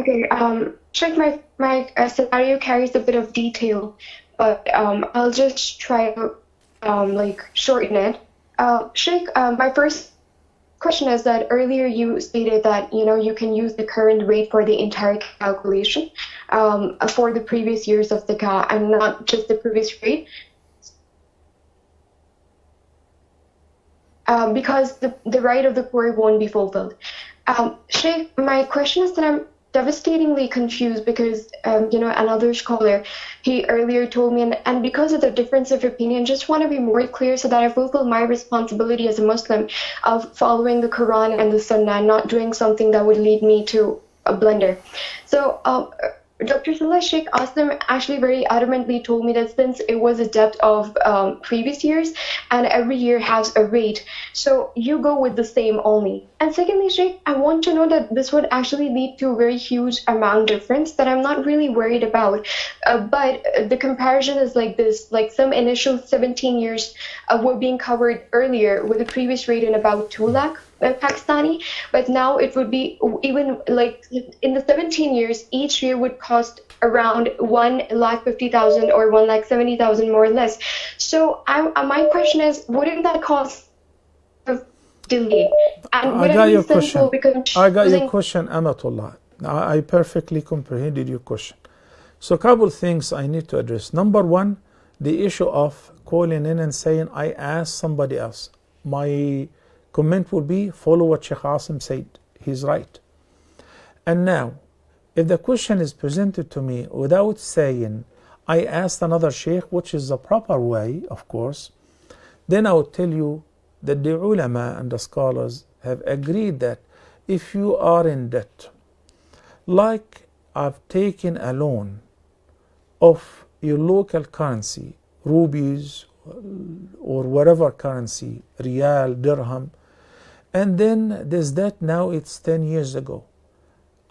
Okay, Sheikh, my scenario carries a bit of detail, but I'll just try to like shorten it. Sheikh, my first question is that earlier you stated that you can use the current rate for the entire calculation for the previous years of the zakah and not just the previous rate, because the right of the poor won't be fulfilled. Sheikh, my question is that I'm devastatingly confused because, another scholar, he earlier told me, and because of the difference of opinion, just want to be more clear so that I fulfill my responsibility as a Muslim of following the Quran and the Sunnah, and not doing something that would lead me to a blunder. So, Dr. Salah, Sheikh Asim actually very adamantly told me that since it was a debt of previous years and every year has a rate, so you go with the same only. And secondly, Sheikh, I want to know that this would actually lead to a very huge amount difference that I'm not really worried about. But the comparison is like this, like some initial 17 years were being covered earlier with a previous rate in about 2 lakh. Pakistani, but now it would be even like in the 17 years, each year would cost around 1,50,000 or 1,70,000 more or less. So my question is, wouldn't that cause delay? And would I got it your be simple question. I got your question, Amatullah. I perfectly comprehended your question. So a couple things I need to address. Number one, the issue of calling in and saying, I asked somebody else. My comment will be, follow what Sheikh Asim said. He's right. And now, if the question is presented to me without saying, I asked another Sheikh, which is the proper way, of course, then I would tell you that the ulama and the scholars have agreed that if you are in debt, like I've taken a loan of your local currency, rupees or whatever currency, riyal, dirham, and then this debt now it's 10 years ago.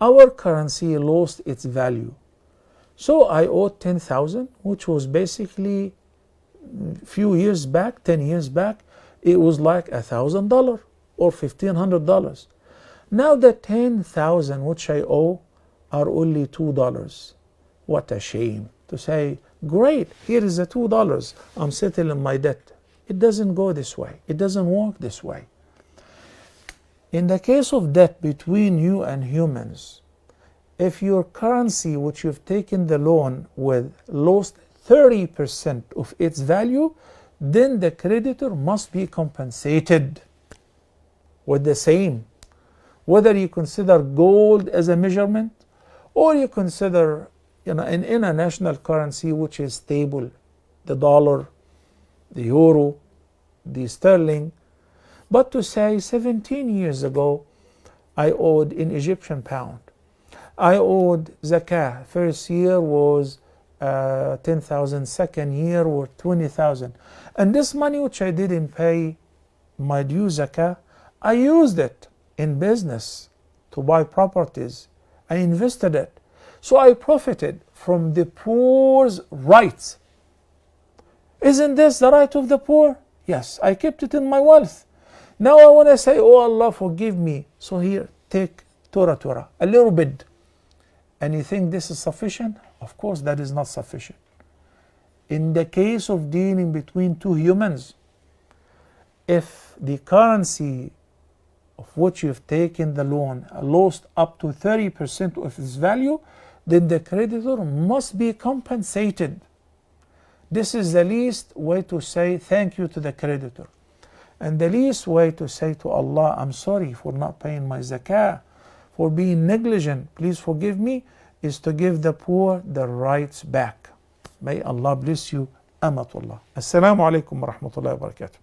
Our currency lost its value. So I owed 10,000, which was basically a few years back, 10 years back, it was like $1,000 or $1,500. Now the 10,000 which I owe are only $2. What a shame to say, great, here is the $2, I'm settling my debt. It doesn't go this way. It doesn't work this way. In the case of debt between you and humans, if your currency which you've taken the loan with lost 30% of its value, then the creditor must be compensated with the same. Whether you consider gold as a measurement or you consider an international currency which is stable, the dollar, the euro, the sterling. But to say 17 years ago, I owed in Egyptian pound. I owed zakah. First year was 10,000, second year was 20,000. And this money which I didn't pay my due zakah, I used it in business to buy properties. I invested it. So I profited from the poor's rights. Isn't this the right of the poor? Yes, I kept it in my wealth. Now I want to say, oh Allah, forgive me. So here, take Torah, a little bit. And you think this is sufficient? Of course, that is not sufficient. In the case of dealing between two humans, if the currency of which you've taken the loan lost up to 30% of its value, then the creditor must be compensated. This is the least way to say thank you to the creditor. And the least way to say to Allah, I'm sorry for not paying my zakah, for being negligent, please forgive me, is to give the poor the rights back. May Allah bless you, Amatullah. Assalamu alaikum wa rahmatullahi wa barakatuh.